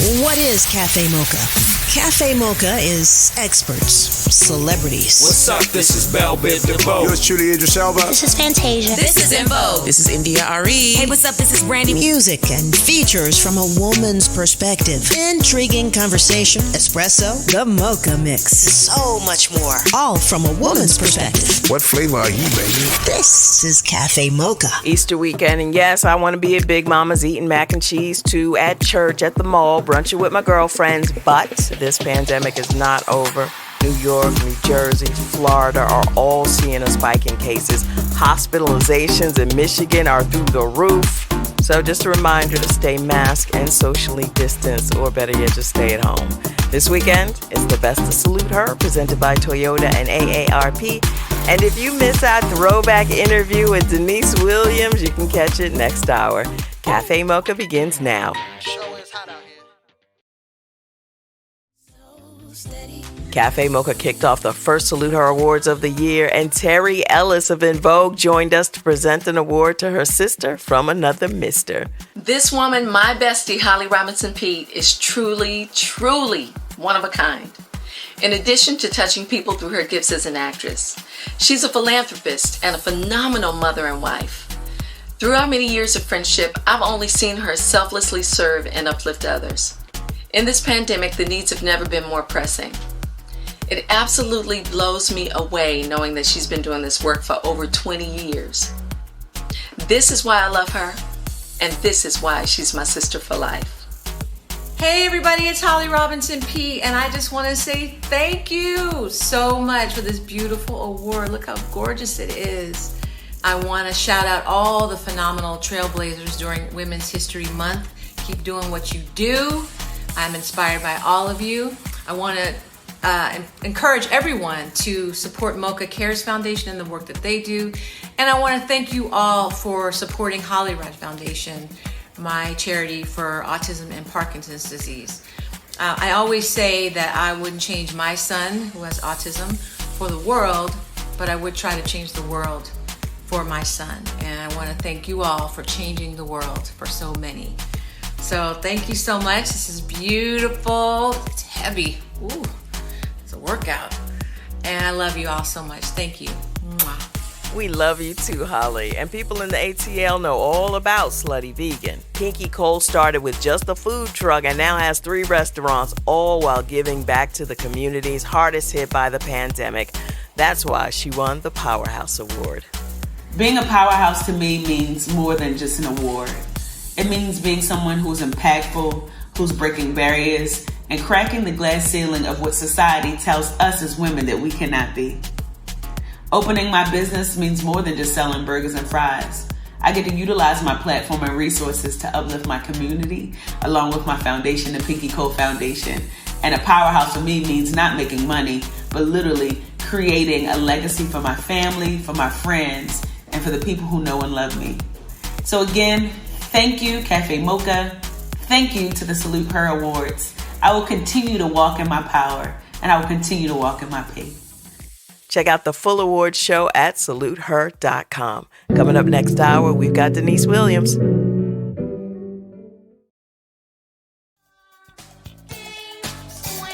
What is Cafe Mocha? Cafe Mocha is experts, celebrities. What's up? This is Belbit DeVoe. Yours truly, Idris Elba. This is Fantasia. This is In Vogue. This is India RE. Hey, what's up? This is Brandy. Music and features from a woman's perspective. Intriguing conversation, espresso, the Mocha Mix. So much more. All from a woman's perspective. What flavor are you, baby? This is Cafe Mocha. Easter weekend, and yes, I want to be at Big Mama's eating mac and cheese too, at church, at the mall, brunching with my girlfriends, but this pandemic is not over. New York, New Jersey, Florida are all seeing a spike in cases. Hospitalizations in Michigan are through the roof. So just a reminder to stay masked and socially distanced, or better yet, just stay at home. This weekend, it's the Best to Salute Her, presented by Toyota and AARP. And if you miss our throwback interview with Deneice Williams, you can catch it next hour. Cafe Mocha begins now. Cafe Mocha kicked off the first Salute Her Awards of the year, and Terry Ellis of In Vogue joined us to present an award to her sister from another mister. This woman, my bestie, Holly Robinson Peete, is truly, truly one of a kind. In addition to touching people through her gifts as an actress, she's a philanthropist and a phenomenal mother and wife. Through our many years of friendship, I've only seen her selflessly serve and uplift others. In this pandemic, the needs have never been more pressing. It absolutely blows me away knowing that she's been doing this work for over 20 years. This is why I love her, and this is why she's my sister for life. Hey everybody, it's Holly Robinson Peete, and I just want to say thank you so much for this beautiful award. Look how gorgeous it is. I want to shout out all the phenomenal trailblazers during Women's History Month. Keep doing what you do. I'm inspired by all of you. I want to encourage everyone to support Mocha Cares Foundation and the work that they do. And I want to thank you all for supporting Holly Rod Foundation, my charity for autism and Parkinson's disease. I always say that I wouldn't change my son, who has autism, for the world, but I would try to change the world for my son. And I want to thank you all for changing the world for so many. So thank you so much. This is beautiful. It's heavy. Ooh, it's a workout. And I love you all so much. Thank you. Mwah. We love you too, Holly. And people in the ATL know all about Slutty Vegan. Pinky Cole started with just a food truck and now has 3 restaurants, all while giving back to the communities hardest hit by the pandemic. That's why she won the Powerhouse Award. Being a powerhouse to me means more than just an award. It means being someone who's impactful, who's breaking barriers, and cracking the glass ceiling of what society tells us as women that we cannot be. Opening my business means more than just selling burgers and fries. I get to utilize my platform and resources to uplift my community, along with my foundation, the Pinky Cole Foundation. And a powerhouse for me means not making money, but literally creating a legacy for my family, for my friends, and for the people who know and love me. So again, thank you, Cafe Mocha. Thank you to the Salute Her Awards. I will continue to walk in my power, and I will continue to walk in my pay. Check out the full awards show at saluteher.com. Coming up next hour, we've got Deneice Williams.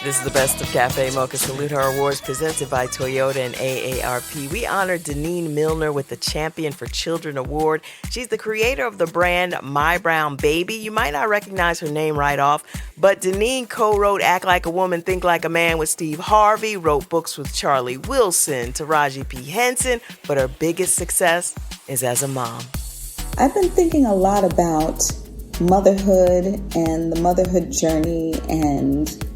This is the Best of Cafe Mocha Salute Her Awards presented by Toyota and AARP. We honored Deneice Milner with the Champion for Children Award. She's the creator of the brand My Brown Baby. You might not recognize her name right off, but Deneice co-wrote Act Like a Woman, Think Like a Man with Steve Harvey, wrote books with Charlie Wilson, Taraji P. Henson, but her biggest success is as a mom. I've been thinking a lot about motherhood and the motherhood journey and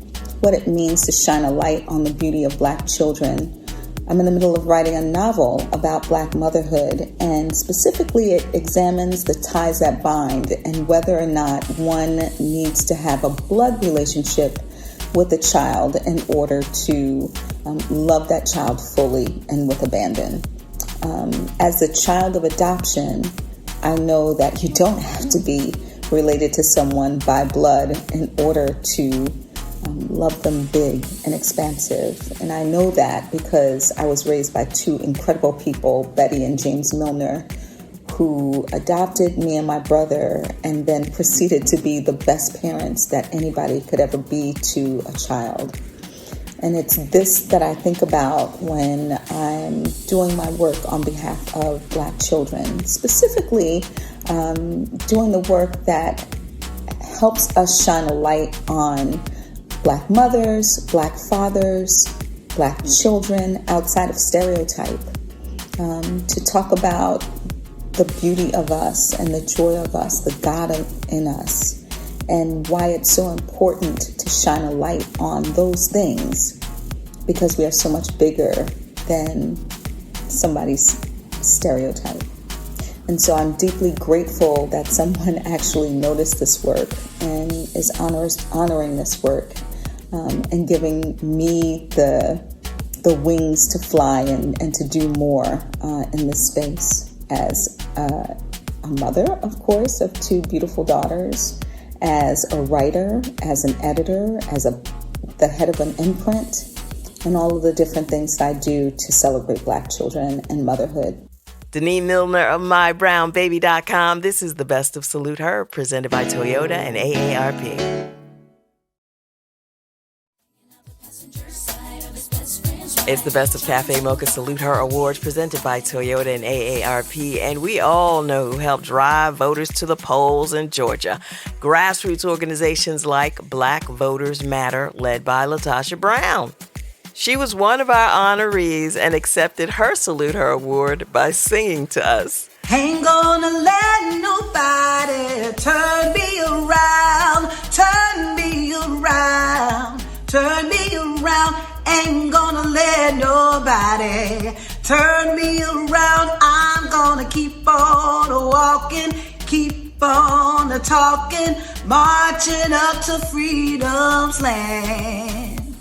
what it means to shine a light on the beauty of Black children. I'm in the middle of writing a novel about Black motherhood, and specifically it examines the ties that bind and whether or not one needs to have a blood relationship with a child in order to love that child fully and with abandon. As a child of adoption, I know that you don't have to be related to someone by blood in order to love them big and expansive. And I know that because I was raised by 2 incredible people, Betty and James Milner, who adopted me and my brother and then proceeded to be the best parents that anybody could ever be to a child. And it's this that I think about when I'm doing my work on behalf of Black children, specifically doing the work that helps us shine a light on Black mothers, Black fathers, Black children outside of stereotype, to talk about the beauty of us and the joy of us, the God in us, and why it's so important to shine a light on those things, because we are so much bigger than somebody's stereotype. And so I'm deeply grateful that someone actually noticed this work and is honoring this work, and giving me the wings to fly and to do more in this space as a mother, of course, of two beautiful daughters, as a writer, as an editor, as the head of an imprint, and all of the different things that I do to celebrate Black children and motherhood. Deneice Milner of MyBrownBaby.com. This is the best of Salute Her, presented by Toyota and AARP. It's the Best of Cafe Mocha Salute Her Awards presented by Toyota and AARP, and we all know who helped drive voters to the polls in Georgia. Grassroots organizations like Black Voters Matter, led by LaTosha Brown. She was one of our honorees and accepted her Salute Her Award by singing to us. Ain't gonna let nobody turn me around, turn me around, turn me around. Ain't gonna let nobody turn me around. I'm gonna keep on walking, keep on talking, marching up to freedom's land.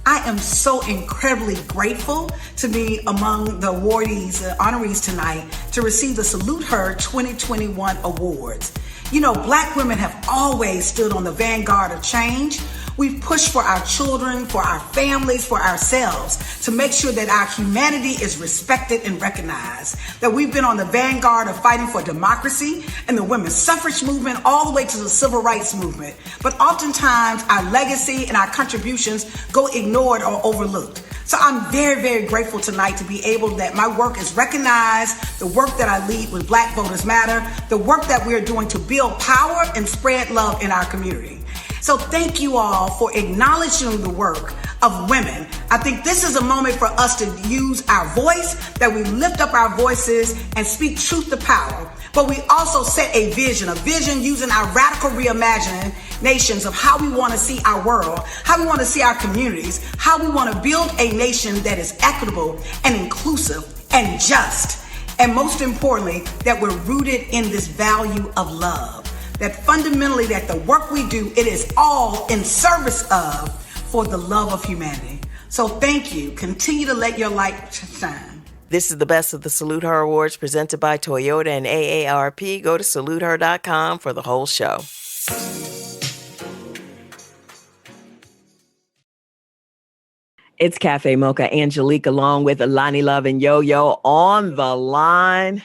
I am so incredibly grateful to be among the awardees, honorees tonight, to receive the Salute Her 2021 awards. You know, Black women have always stood on the vanguard of change. We've pushed for our children, for our families, for ourselves, to make sure that our humanity is respected and recognized. That we've been on the vanguard of fighting for democracy and the women's suffrage movement all the way to the civil rights movement. But oftentimes our legacy and our contributions go ignored or overlooked. So I'm very, very grateful tonight to be able that my work is recognized, the work that I lead with Black Voters Matter, the work that we're doing to build power and spread love in our community. So thank you all for acknowledging the work of women. I think this is a moment for us to use our voice, that we lift up our voices and speak truth to power. But we also set a vision using our radical reimaginations of how we want to see our world, how we want to see our communities, how we want to build a nation that is equitable and inclusive and just. And most importantly, that we're rooted in this value of love. That fundamentally, that the work we do, it is all in service of, for the love of humanity. So thank you. Continue to let your light shine. This is the Best of the Salute Her Awards presented by Toyota and AARP. Go to saluteher.com for the whole show. It's Cafe Mocha. Angelique along with Alani Love and Yo-Yo on the line.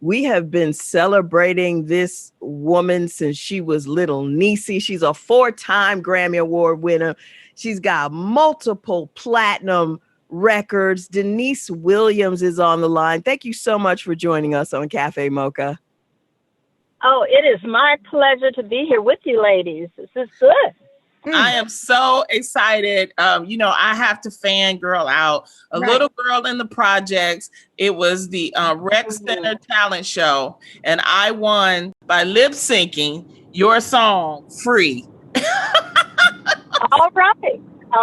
We have been celebrating this woman since she was little Niecy. She's a 4-time Grammy Award winner. She's got multiple platinum records. Deneice Williams is on the line. Thank you so much for joining us on Cafe Mocha. Oh, it is my pleasure to be here with you ladies. This is good. I am so excited. I have to fangirl out. A little girl in the projects. It was the Rec Center talent show, and I won by lip syncing your song "Free." All right.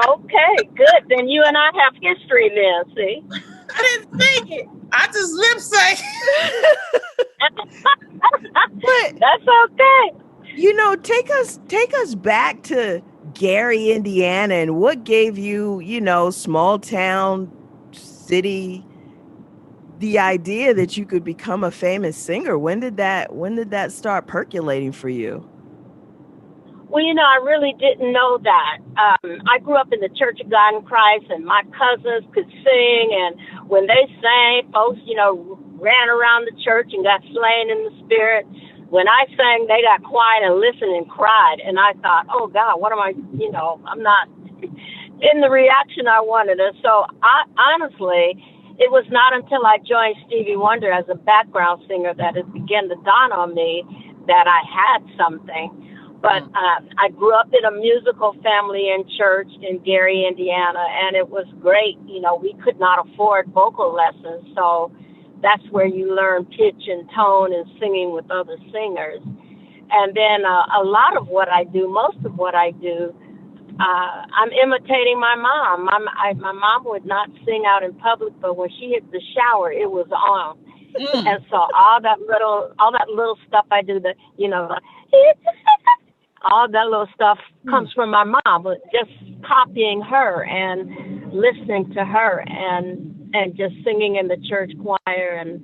Okay, good. Then you and I have history then, see? I didn't sing it. I just lip synced. That's okay. Take us back to Gary, Indiana, and what gave you, small town city, the idea that you could become a famous singer. When did that start percolating for you? Well, I really didn't know that. I grew up in the Church of God in Christ, and my cousins could sing, and when they sang, folks, ran around the church and got slain in the spirit. When I sang, they got quiet and listened and cried. And I thought, oh, God, what am I, I'm not in the reaction I wanted. And so, honestly, it was not until I joined Stevie Wonder as a background singer that it began to dawn on me that I had something. But I grew up in a musical family in church in Gary, Indiana, and it was great. We could not afford vocal lessons, so that's where you learn pitch and tone and singing with other singers. And then a lot of what I do, most of what I do, I'm imitating my mom. My mom would not sing out in public, but when she hit the shower, it was on. And so all that little stuff I do, all that little stuff comes from my mom, but just copying her and listening to her and just singing in the church choir and,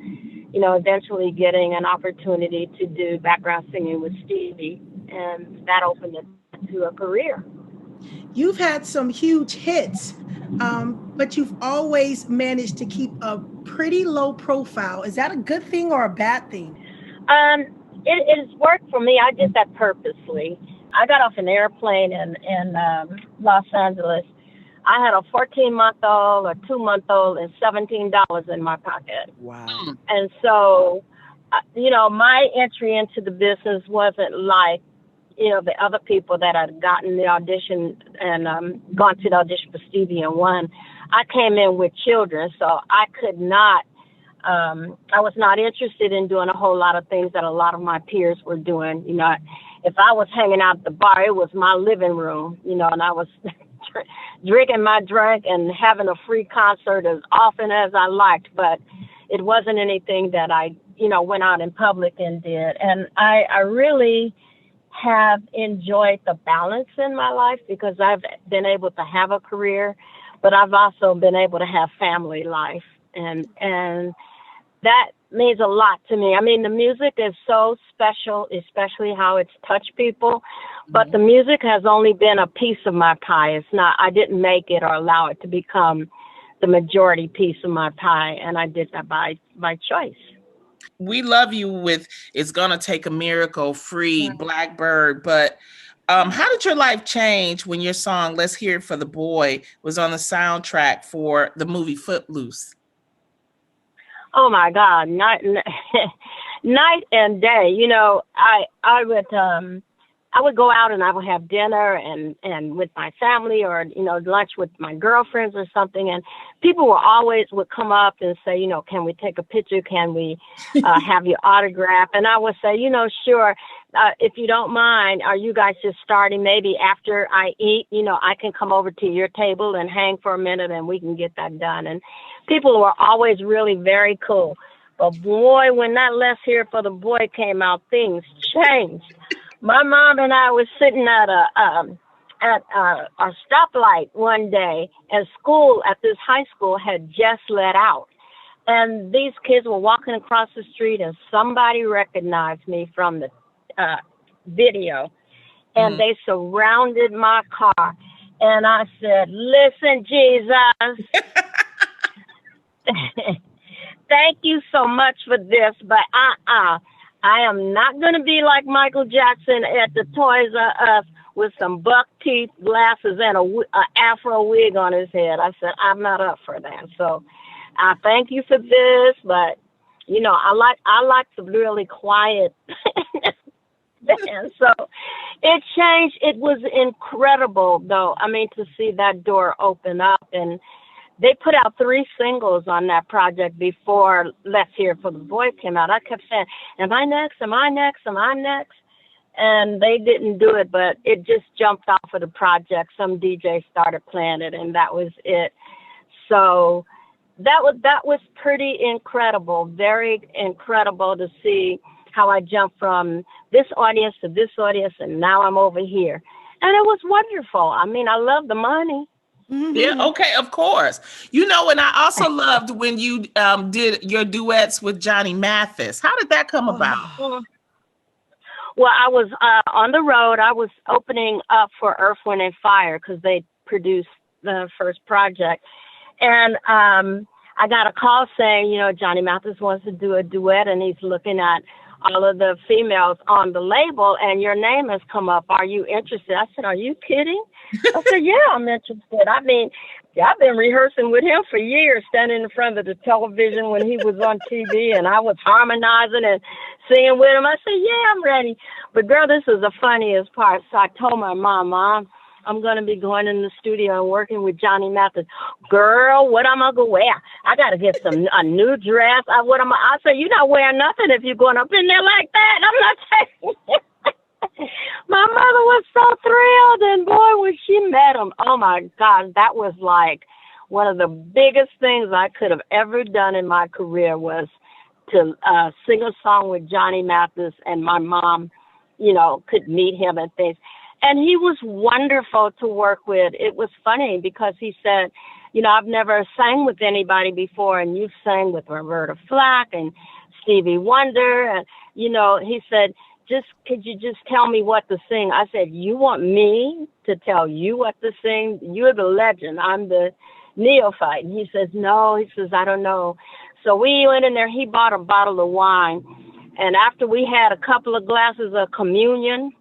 eventually getting an opportunity to do background singing with Stevie. And that opened it to a career. You've had some huge hits, but you've always managed to keep a pretty low profile. Is that a good thing or a bad thing? It has worked for me. I did that purposely. I got off an airplane in Los Angeles. I had a 14-month-old, a 2-month-old, and $17 in my pocket. Wow. And so, my entry into the business wasn't like, the other people that had gotten the audition and gone to the audition for Stevie and won. I came in with children, so I could not, I was not interested in doing a whole lot of things that a lot of my peers were doing. If I was hanging out at the bar, it was my living room, and I was drinking my drink and having a free concert as often as I liked, but it wasn't anything that I, went out in public and did. And I really have enjoyed the balance in my life because I've been able to have a career, but I've also been able to have family life. And that means a lot to me. I mean, the music is so special, especially how it's touched people, but the music has only been a piece of my pie. It's not, I didn't make it or allow it to become the majority piece of my pie. And I did that by choice. We love you with It's Gonna Take a Miracle, Free, Blackbird, but how did your life change when your song Let's Hear It for the Boy was on the soundtrack for the movie Footloose? Oh my God, night and day. I would go out and I would have dinner and with my family or, lunch with my girlfriends or something. And people would come up and say, can we take a picture? Can we have your autograph? And I would say, sure. If you don't mind, are you guys just starting? Maybe after I eat, I can come over to your table and hang for a minute and we can get that done. And people were always really very cool. But boy, when that Let's Hear It for the Boy came out, things changed. My mom and I were sitting at a stoplight one day, and school at this high school had just let out. And these kids were walking across the street, and somebody recognized me from the video. And they surrounded my car. And I said, listen, Jesus, thank you so much for this, but I am not going to be like Michael Jackson at the Toys R Us with some buck teeth glasses and a afro wig on his head. I said, I'm not up for that. So I thank you for this, but I like the really quiet. And so it changed. It was incredible, though. I mean, to see that door open up, and they put out 3 singles on that project before Let's Hear It for the Boy came out. I kept saying, am I next? Am I next? Am I next? And they didn't do it, but it just jumped off of the project. Some DJ started playing it, and that was it. So that was pretty incredible, very incredible to see how I jumped from this audience to this audience, and now I'm over here. And it was wonderful. I mean, I love the money. Yeah, okay, of course. And I also loved when you did your duets with Johnny Mathis. How did that come about? Well, I was on the road. I was opening up for Earth, Wind, and Fire because they produced the first project. And I got a call saying, Johnny Mathis wants to do a duet, and he's looking at all of the females on the label, and your name has come up. Are you interested? I said, are you kidding? I said, yeah, I'm interested. I mean, I've been rehearsing with him for years, standing in front of the television when he was on TV, and I was harmonizing and singing with him. I said, yeah, I'm ready. But, girl, this is the funniest part. So I told my mom, I'm going to be going in the studio and working with Johnny Mathis. Girl, what am I going to wear? I got to get a new dress. I said, you're not wearing nothing if you're going up in there like that. I'm not saying My mother was so thrilled, and boy, when she met him, oh my God, that was like one of the biggest things I could have ever done in my career was to sing a song with Johnny Mathis, and my mom, could meet him and things. And he was wonderful to work with. It was funny because he said, I've never sang with anybody before, and you've sang with Roberta Flack and Stevie Wonder. And, he said, could you just tell me what to sing? I said, you want me to tell you what to sing? You're the legend. I'm the neophyte. And he says, no. He says, I don't know. So we went in there. He bought a bottle of wine. And after we had a couple of glasses of communion,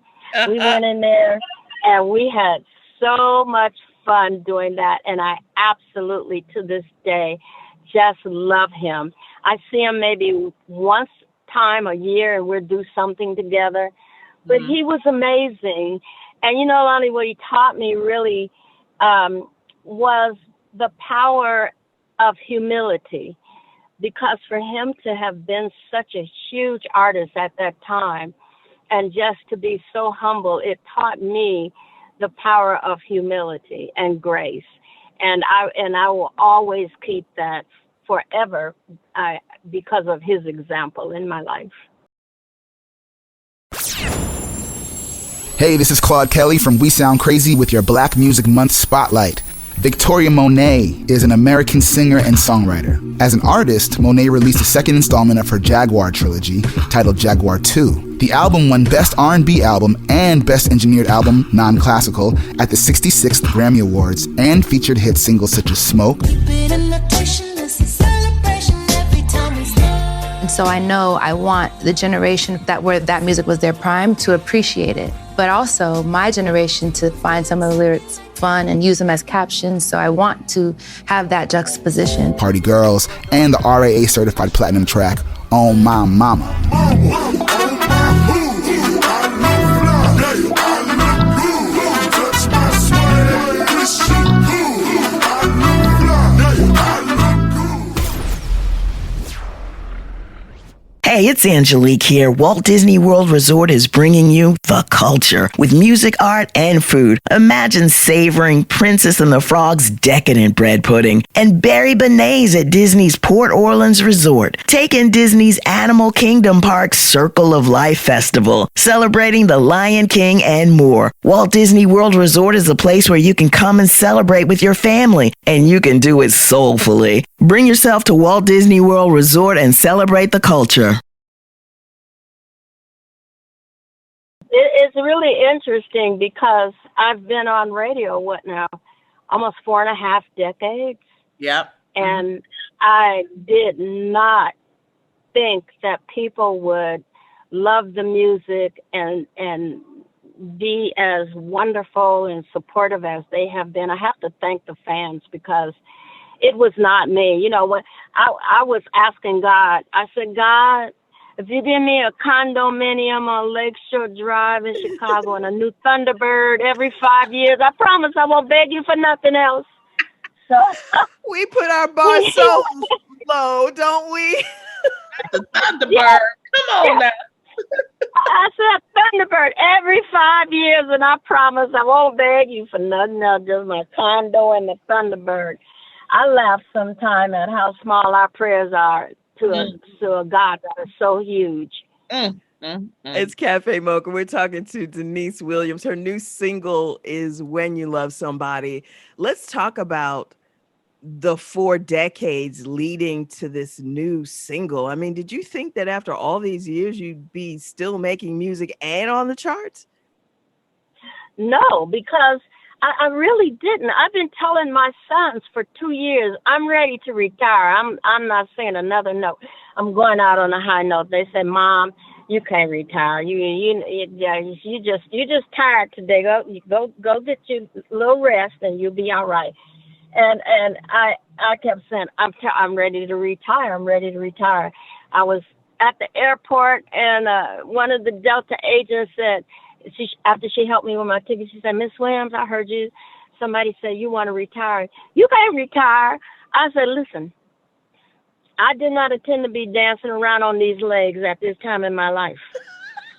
we went in there and we had so much fun doing that. And I absolutely, to this day, just love him. I see him maybe once time a year and we'll do something together. But he was amazing. And Lonnie, what he taught me really was the power of humility. Because for him to have been such a huge artist at that time and just to be so humble, it taught me the power of humility and grace. And I will always keep that forever because of his example in my life. Hey, this is Claude Kelly from We Sound Crazy with your Black Music Month Spotlight. Victoria Monet is an American singer and songwriter. As an artist, Monet released the second installment of her Jaguar trilogy, titled Jaguar 2. The album won Best R&B Album and Best Engineered Album Non-Classical at the 66th Grammy Awards and featured hit singles such as Smoke. And so I know I want the generation where that music was their prime to appreciate it, but also my generation to find some of the lyrics fun and use them as captions. So I want to have that juxtaposition. Party Girls and the RAA certified platinum track On My Mama. Hey, it's Angelique here. Walt Disney World Resort is bringing you the culture with music, art, and food. Imagine savoring Princess and the Frog's decadent bread pudding and berry beignets at Disney's Port Orleans Resort. Take in Disney's Animal Kingdom Park's Circle of Life Festival, celebrating the Lion King and more. Walt Disney World Resort is a place where you can come and celebrate with your family, and you can do it soulfully. Bring yourself to Walt Disney World Resort and celebrate the culture. It's really interesting because I've been on radio, almost 4.5 decades. Yep. And I did not think that people would love the music and be as wonderful and supportive as they have been. I have to thank the fans because it was not me. When I was asking God, I said, God, if you give me a condominium on Lakeshore Drive in Chicago and a new Thunderbird every 5 years, I promise I won't beg you for nothing else. So we put our bar so low, don't we? The Thunderbird. Come on now. I said Thunderbird every 5 years, and I promise I won't beg you for nothing else, just my condo and the Thunderbird. I laugh sometime at how small our prayers are to a God that is so huge. It's Cafe Mocha. We're talking to Deneice Williams. Her new single is When You Love Somebody. Let's talk about the 4 decades leading to this new single. I mean, did you think that after all these years you'd be still making music and on the charts? No, because I really didn't. I've been telling my sons for 2 years, I'm ready to retire. I'm not singing another note. I'm going out on a high note. They said, Mom, you can't retire. You just tired today. Go get your little rest and you'll be all right. And I kept saying, I'm ready to retire. I'm ready to retire. I was at the airport and one of the Delta agents said, after she helped me with my ticket, she said, Miss Williams, I heard you. Somebody said you want to retire. You can't retire. I said, listen, I did not intend to be dancing around on these legs at this time in my life.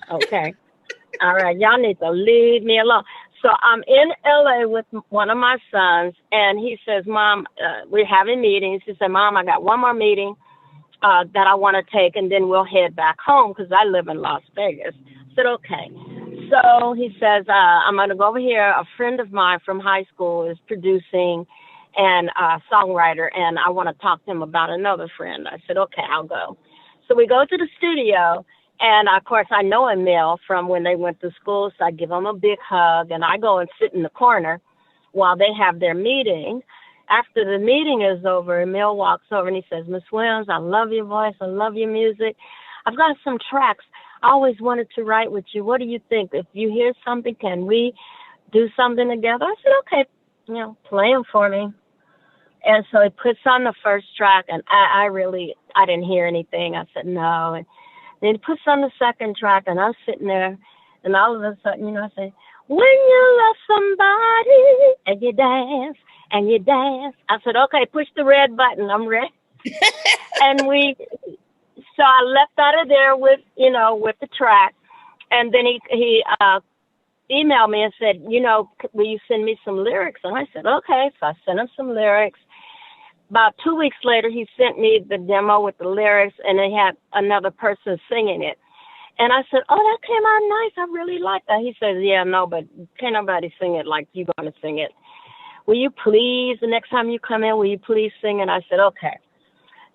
Okay. All right. Y'all need to leave me alone. So I'm in LA with one of my sons, and he says, Mom, we're having meetings. He said, Mom, I got one more meeting that I want to take, and then we'll head back home because I live in Las Vegas. I said, okay. So he says, I'm going to go over here. A friend of mine from high school is producing and a songwriter, and I want to talk to him about another friend. I said, okay, I'll go. So we go to the studio, and of course, I know Emil from when they went to school, so I give him a big hug, and I go and sit in the corner while they have their meeting. After the meeting is over, Emil walks over and he says, Miss Williams, I love your voice. I love your music. I've got some tracks I always wanted to write with you. What do you think? If you hear something, can we do something together? I said, okay, play them for me. And so he puts on the first track, and I didn't hear anything. I said, no. And then he puts on the second track, and I'm sitting there, and all of a sudden, I say, when you love somebody and you dance, I said, okay, push the red button. I'm ready. And so I left out of there with the track. And then he emailed me and said, will you send me some lyrics? And I said, okay. So I sent him some lyrics. About 2 weeks later, he sent me the demo with the lyrics, and they had another person singing it. And I said, oh, that came out nice. I really like that. He says, yeah, no, but can't nobody sing it like you're going to sing it. Will you please, the next time you come in, will you please sing it? I said, okay.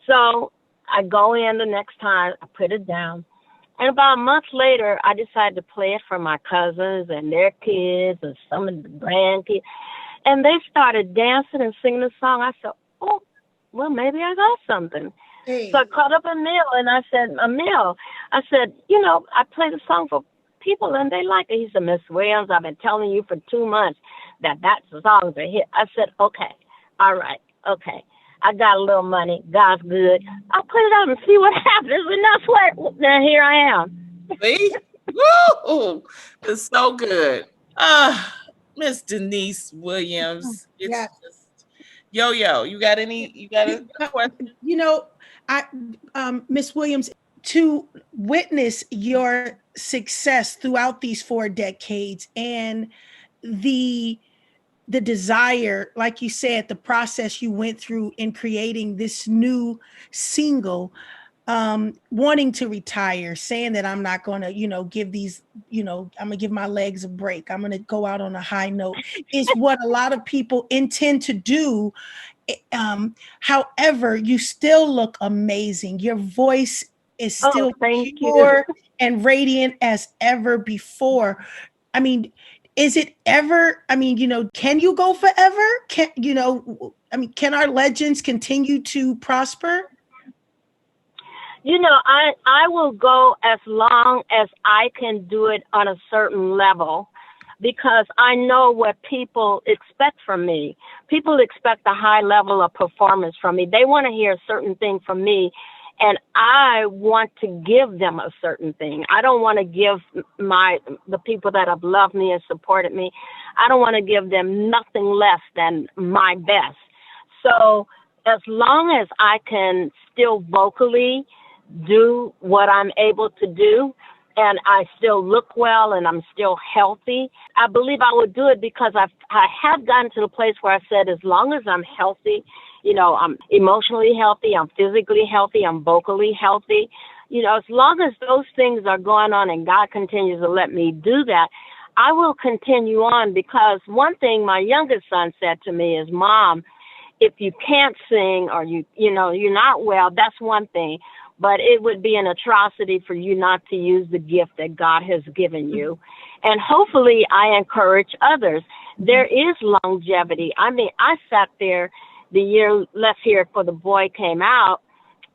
So I go in the next time, I put it down. And about a month later, I decided to play it for my cousins and their kids and some of the grandkids. And they started dancing and singing the song. I said, oh, well, maybe I got something. Hey. So I called up Emil and I said, Emil, I play the song for people and they like it. He said, Miss Williams, I've been telling you for 2 months that song's a hit. I said, okay, all right, okay. I got a little money. God's good. I'll put it out and see what happens. And that's what, then here I am. See? Woo! It's so good. Miss Deneice Williams. It's just, Yo, you got a question? Miss Williams, to witness your success throughout these 4 decades and the desire, like you said, the process you went through in creating this new single, wanting to retire, saying that I'm not going to, give these, I'm going to give my legs a break. I'm going to go out on a high note is what a lot of people intend to do. However, you still look amazing. Your voice is still pure and radiant as ever before. I mean, is it ever, can you go forever? Can our legends continue to prosper? I will go as long as I can do it on a certain level because I know what people expect from me. People expect a high level of performance from me. They want to hear a certain thing from me, and I want to give them a certain thing. I don't want to give the people that have loved me and supported me, I don't want to give them nothing less than my best. So as long as I can still vocally do what I'm able to do, and I still look well and I'm still healthy, I believe I would do it because I have gotten to the place where I said, as long as I'm healthy, I'm emotionally healthy, I'm physically healthy, I'm vocally healthy, as long as those things are going on and God continues to let me do that, I will continue on. Because one thing my youngest son said to me is, Mom, if you can't sing or you're not well, that's one thing. But it would be an atrocity for you not to use the gift that God has given you. And hopefully I encourage others. there is longevity. I mean, I sat there the year Let's Hear It for the Boy came out,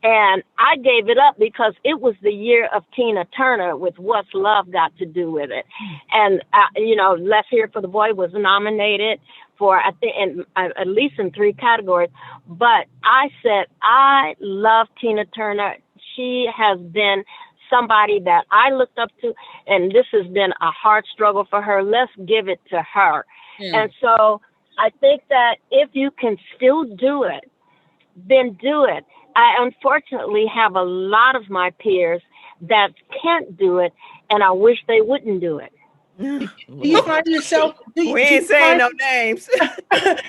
and I gave it up because it was the year of Tina Turner with What's Love Got to Do with It. And, Let's Hear It for the Boy was nominated for, I think, at least in 3 categories. But I said, I love Tina Turner. She has been somebody that I looked up to, and this has been a hard struggle for her. Let's give it to her. And so I think that if you can still do it, then do it. I unfortunately have a lot of my peers that can't do it, and I wish they wouldn't do it. Do you find yourself? We ain't saying no names.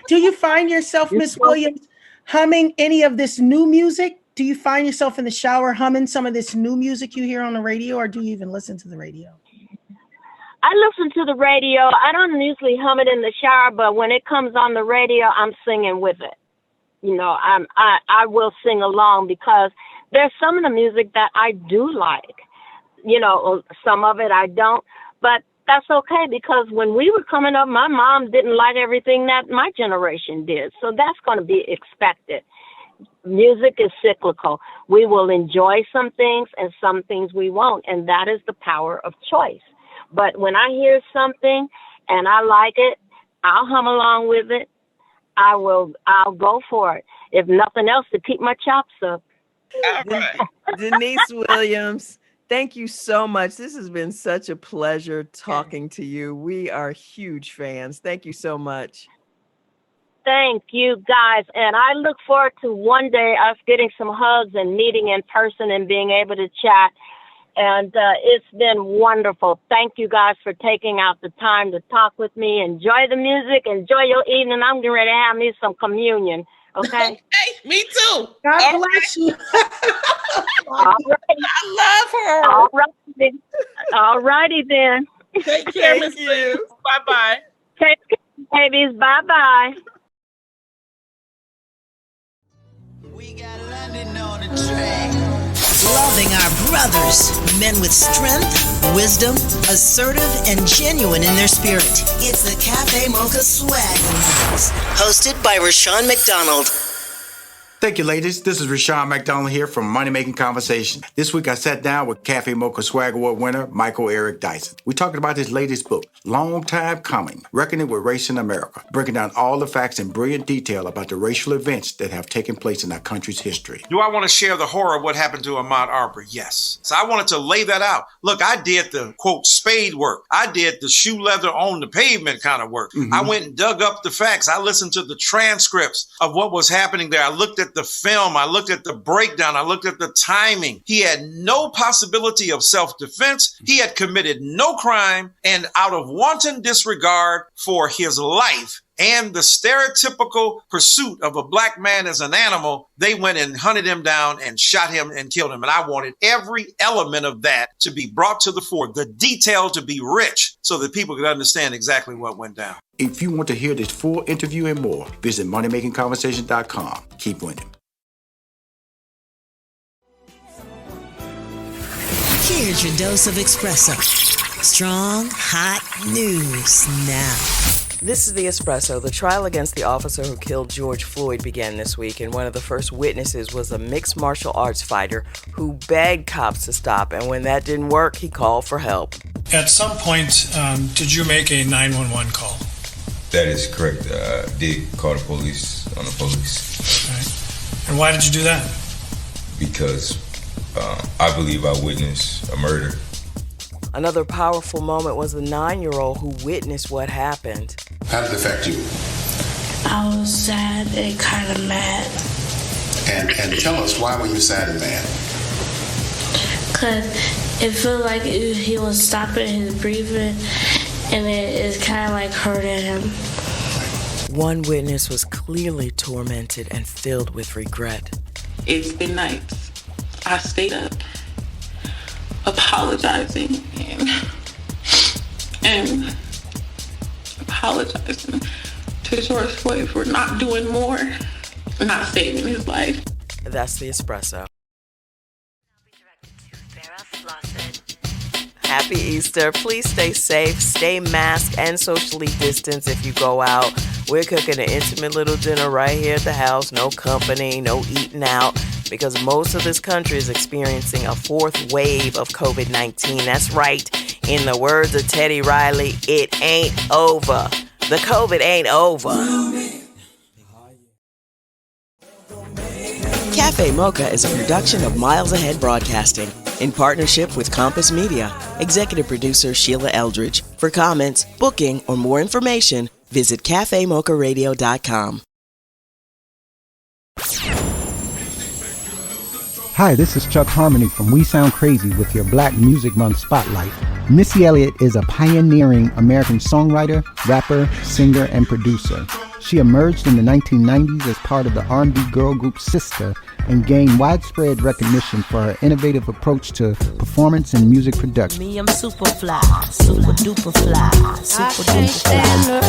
Do you find yourself, Miss Williams, humming any of this new music? Do you find yourself in the shower humming some of this new music you hear on the radio, or do you even listen to the radio? I listen to the radio. I don't usually hum it in the shower, but when it comes on the radio, I'm singing with it. I will sing along because there's some of the music that I do like. Some of it I don't, but that's okay because when we were coming up, my mom didn't like everything that my generation did. So that's going to be expected. Music is cyclical. We will enjoy some things and some things we won't. And that is the power of choice. But when I hear something and I like it, I'll hum along with it. I'll go for it. If nothing else, to keep my chops up. All right. Deneice Williams, thank you so much. This has been such a pleasure talking to you. We are huge fans. Thank you so much. Thank you, guys. And I look forward to one day us getting some hugs and meeting in person and being able to chat. And it's been wonderful. Thank you guys for taking out the time to talk with me. Enjoy the music. Enjoy your evening. I'm getting ready to have me some communion. Okay? Hey, me too. God bless you. All right. I love her. All right. All righty then. Take care, Miss Williams. Bye-bye. Take care, babies. Bye-bye. We got London on the track. Loving our brothers, men with strength, wisdom, assertive, and genuine in their spirit. It's the Cafe Mocha Swag Awards, hosted by Rashawn McDonald. Thank you, ladies. This is Rashawn McDonald here from Money Making Conversation. This week I sat down with Cafe Mocha Swag Award winner Michael Eric Dyson. We talked about his latest book, Long Time Coming, Reckoning with Race in America, breaking down all the facts in brilliant detail about the racial events that have taken place in our country's history. Do I want to share the horror of what happened to Ahmaud Arbery? Yes. So I wanted to lay that out. Look, I did the, quote, spade work. I did the shoe leather on the pavement kind of work. Mm-hmm. I went and dug up the facts. I listened to the transcripts of what was happening there. I looked at the film. I looked at the breakdown. I looked at the timing. He had no possibility of self-defense. He had committed no crime. And out of wanton disregard for his life and the stereotypical pursuit of a black man as an animal, they went and hunted him down and shot him and killed him. And I wanted every element of that to be brought to the fore, the detail to be rich so that people could understand exactly what went down. If you want to hear this full interview and more, visit moneymakingconversation.com. Keep winning. Here's your dose of espresso. Strong, hot news now. This is the Espresso. The trial against the officer who killed George Floyd began this week, and one of the first witnesses was a mixed martial arts fighter who begged cops to stop, and when that didn't work, he called for help. At some point, did you make a 911 call? That is correct. I did call the police on the police. Right. And why did you do that? Because I believe I witnessed a murder. Another powerful moment was the 9-year-old who witnessed what happened. How did it affect you? I was sad and kind of mad. And tell us, why were you sad and mad? Because it felt like he was stopping his breathing, and it kind of like hurting him. One witness was clearly tormented and filled with regret. It's been nights. I stayed up apologizing and apologizing to George Floyd for not doing more, not saving his life. That's the Espresso. Happy Easter. Please stay safe, stay masked, and socially distanced if you go out. We're cooking an intimate little dinner right here at the house. No company, no eating out, because most of this country is experiencing a fourth wave of COVID-19. That's right. In the words of Teddy Riley, it ain't over. The COVID ain't over. Cafe Mocha is a production of Miles Ahead Broadcasting in partnership with Compass Media. Executive producer Sheila Eldridge. For comments, booking, or more information, visit cafemocharadio.com. Hi, this is Chuck Harmony from We Sound Crazy with your Black Music Month Spotlight. Missy Elliott is a pioneering American songwriter, rapper, singer, and producer. She emerged in the 1990s as part of the R&B girl group Sister and gained widespread recognition for her innovative approach to performance and music production. Me, I'm super fly, super duper fly, super duper fly.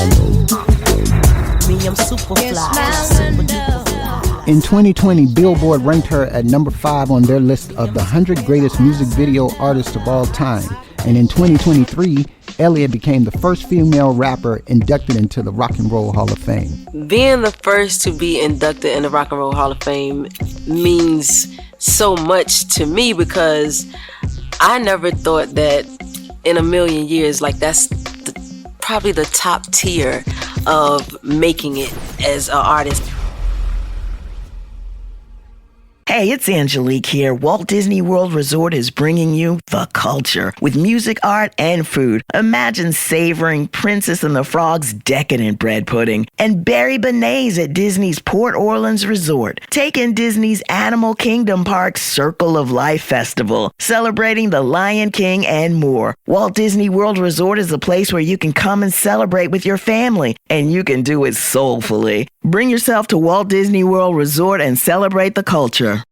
Me, I'm super fly, super duper fly. In 2020, Billboard ranked her at number 5 on their list of the 100 greatest music video artists of all time. And in 2023, Elliott became the first female rapper inducted into the Rock and Roll Hall of Fame. Being the first to be inducted in the Rock and Roll Hall of Fame means so much to me because I never thought that in a million years, like that's probably the top tier of making it as an artist. Hey, it's Angelique here. Walt Disney World Resort is bringing you the culture with music, art, and food. Imagine savoring Princess and the Frog's decadent bread pudding and berry beignets at Disney's Port Orleans Resort. Take in Disney's Animal Kingdom Park's Circle of Life Festival, celebrating the Lion King and more. Walt Disney World Resort is a place where you can come and celebrate with your family, and you can do it soulfully. Bring yourself to Walt Disney World Resort and celebrate the culture.